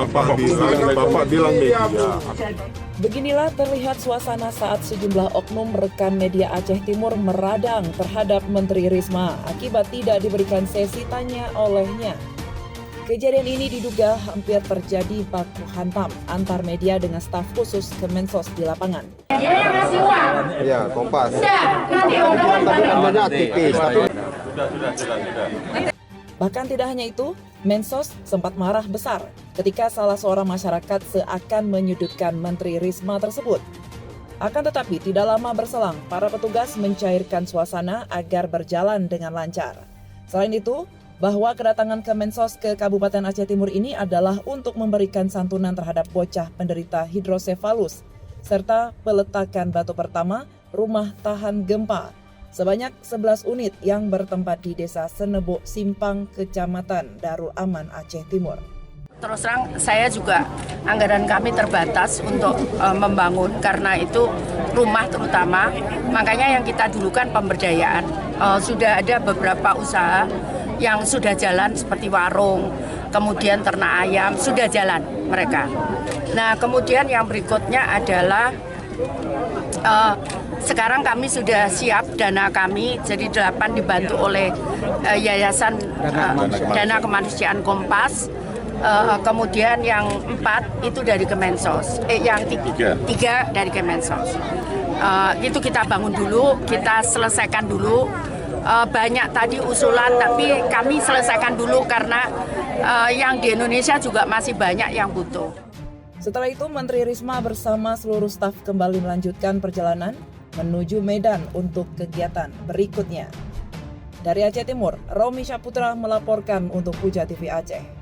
Bapak bilang media. Beginilah terlihat suasana saat sejumlah oknum rekan media Aceh Timur meradang terhadap Menteri Risma akibat tidak diberikan sesi tanya olehnya. Kejadian ini diduga hampir terjadi baku hantam antar media dengan staf khusus Kemensos di lapangan. Ya, Kompas. Bahkan tidak hanya itu, Mensos sempat marah besar ketika salah seorang masyarakat seakan menyudutkan Menteri Risma tersebut. Akan tetapi tidak lama berselang, para petugas mencairkan suasana agar berjalan dengan lancar. Selain itu, bahwa kedatangan Kemensos ke Kabupaten Aceh Timur ini adalah untuk memberikan santunan terhadap bocah penderita hidrosefalus, serta peletakan batu pertama rumah tahan gempa sebanyak 11 unit yang bertempat di Desa Senebo Simpang, Kecamatan Darul Aman, Aceh Timur. Terus terang, saya juga anggaran kami terbatas untuk membangun karena itu rumah terutama. Makanya yang kita dulukan pemberdayaan. Sudah ada beberapa usaha yang sudah jalan seperti warung, kemudian ternak ayam, sudah jalan mereka. Nah, kemudian yang berikutnya adalah sekarang kami sudah siap dana kami, jadi 8 dibantu oleh Yayasan Dana Kemanusiaan Kompas. Kemudian yang 4 itu dari Kemensos, yang 3 dari Kemensos. Itu kita bangun dulu, kita selesaikan dulu. Banyak tadi usulan, tapi kami selesaikan dulu karena yang di Indonesia juga masih banyak yang butuh. Setelah itu, Menteri Risma bersama seluruh staf kembali melanjutkan perjalanan menuju Medan untuk kegiatan berikutnya. Dari Aceh Timur, Romi Syaputra melaporkan untuk Puja TV Aceh.